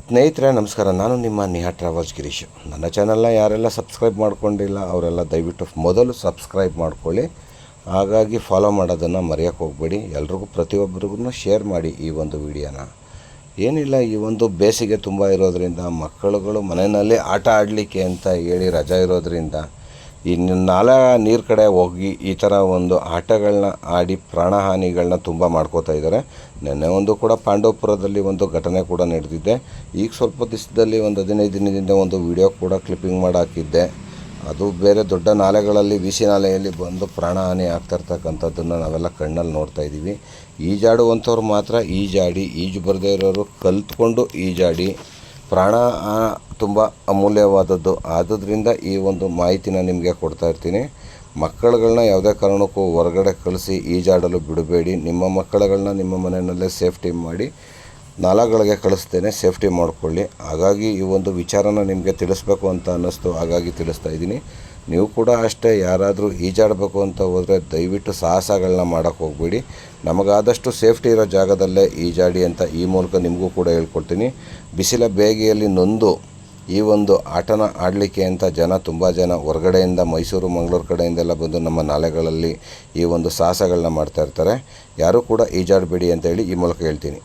ಸ್ನೇಹಿತರೆ ನಮಸ್ಕಾರ. ನಾನು ನಿಮ್ಮ ನಿಹಾ ಟ್ರಾವೆಲ್ಸ್ ಗಿರೀಶ್. ನನ್ನ ಚಾನಲ್ನ ಯಾರೆಲ್ಲ ಸಬ್ಸ್ಕ್ರೈಬ್ ಮಾಡ್ಕೊಂಡಿಲ್ಲ ಅವರೆಲ್ಲ ದಯವಿಟ್ಟು ಮೊದಲು ಸಬ್ಸ್ಕ್ರೈಬ್ ಮಾಡ್ಕೊಳ್ಳಿ. ಹಾಗಾಗಿ ಫಾಲೋ ಮಾಡೋದನ್ನು ಮರೆಯೋಕ್ಕೆ ಹೋಗಬೇಡಿ. ಎಲ್ರಿಗೂ ಪ್ರತಿಯೊಬ್ಬರಿಗೂ ಶೇರ್ ಮಾಡಿ ಈ ಒಂದು ವಿಡಿಯೋನ. ಏನಿಲ್ಲ, ಈ ಒಂದು ಬೇಸಿಗೆ ತುಂಬ ಇರೋದರಿಂದ ಮಕ್ಕಳುಗಳು ಮನೆಯಲ್ಲಿ ಆಟ ಆಡಲಿಕ್ಕೆ ಅಂತ ಹೇಳಿ ರಜಾ ಇರೋದರಿಂದ ಇನ್ನು ನಾಲಾ ನೀರು ಕಡೆ ಹೋಗಿ ಈ ಥರ ಒಂದು ಆಟಗಳನ್ನ ಆಡಿ ಪ್ರಾಣಹಾನಿಗಳನ್ನ ತುಂಬ ಮಾಡ್ಕೋತಾ ಇದ್ದಾರೆ. ನೆನ್ನೆ ಒಂದು ಕೂಡ ಪಾಂಡವಪುರದಲ್ಲಿ ಒಂದು ಘಟನೆ ಕೂಡ ನಡೆದಿದೆ. ಈಗ ಸ್ವಲ್ಪ ದಿವಸದಲ್ಲಿ ಒಂದು 15 ದಿನದಿಂದ ಒಂದು ವಿಡಿಯೋ ಕೂಡ ಕ್ಲಿಪ್ಪಿಂಗ್ ಮಾಡಿ ಹಾಕಿದ್ದೆ. ಅದು ಬೇರೆ ದೊಡ್ಡ ನಾಲೆಗಳಲ್ಲಿ ವಿ ಸಿ ನಾಲೆಯಲ್ಲಿ ಬಂದು ಪ್ರಾಣಹಾನಿ ಆಗ್ತಾಯಿರ್ತಕ್ಕಂಥದ್ದನ್ನು ನಾವೆಲ್ಲ ಕಣ್ಣಲ್ಲಿ ನೋಡ್ತಾ ಇದ್ದೀವಿ. ಈಜಾಡುವಂಥವ್ರು ಮಾತ್ರ ಈಜಾಡಿ, ಈಜು ಬರದೇ ಇರೋರು ಕಲ್ತ್ಕೊಂಡು ಈಜಾಡಿ. ಪ್ರಾಣ ತುಂಬ ಅಮೂಲ್ಯವಾದದ್ದು. ಆದ್ದರಿಂದ ಈ ಒಂದು ಮಾಹಿತಿನ ನಿಮಗೆ ಕೊಡ್ತಾ ಇರ್ತೀನಿ. ಮಕ್ಕಳುಗಳನ್ನ ಯಾವುದೇ ಕಾರಣಕ್ಕೂ ಹೊರಗಡೆ ಕಳಿಸಿ ಈಜಾಡಲು ಬಿಡಬೇಡಿ. ನಿಮ್ಮ ಮಕ್ಕಳುಗಳನ್ನ ನಿಮ್ಮ ಮನೆಯಲ್ಲೇ ಸೇಫ್ಟಿ ಮಾಡಿ ನಾಲೆಗಳಿಗೆ ಕಳಿಸ್ತೇನೆ, ಸೇಫ್ಟಿ ಮಾಡಿಕೊಳ್ಳಿ. ಹಾಗಾಗಿ ಈ ಒಂದು ವಿಚಾರನ ನಿಮಗೆ ತಿಳಿಸ್ಬೇಕು ಅಂತ ಅನ್ನಿಸ್ತು, ಹಾಗಾಗಿ ತಿಳಿಸ್ತಾ ಇದ್ದೀನಿ. ನೀವು ಕೂಡ ಅಷ್ಟೇ, ಯಾರಾದರೂ ಈಜಾಡಬೇಕು ಅಂತ ಹೋದರೆ ದಯವಿಟ್ಟು ಸಾಹಸಗಳನ್ನ ಮಾಡೋಕ್ಕೆ ಹೋಗಬೇಡಿ. ನಮಗಾದಷ್ಟು ಸೇಫ್ಟಿ ಇರೋ ಜಾಗದಲ್ಲೇ ಈಜಾಡಿ ಅಂತ ಈ ಮೂಲಕ ನಿಮಗೂ ಕೂಡ ಹೇಳ್ಕೊಡ್ತೀನಿ. ಬಿಸಿಲ ಬೇಗೆಯಲ್ಲಿ ನೊಂದು ಈ ಒಂದು ಆಟನ ಆಡಲಿಕ್ಕೆ ಅಂತ ತುಂಬ ಜನ ಹೊರಗಡೆಯಿಂದ ಮೈಸೂರು ಮಂಗಳೂರು ಕಡೆಯಿಂದೆಲ್ಲ ಬಂದು ನಮ್ಮ ನಾಲೆಗಳಲ್ಲಿ ಈ ಒಂದು ಸಾಹಸಗಳನ್ನ ಮಾಡ್ತಾಯಿರ್ತಾರೆ. ಯಾರೂ ಕೂಡ ಈಜಾಡಬೇಡಿ ಅಂತ ಹೇಳಿ ಈ ಮೂಲಕ ಹೇಳ್ತೀನಿ.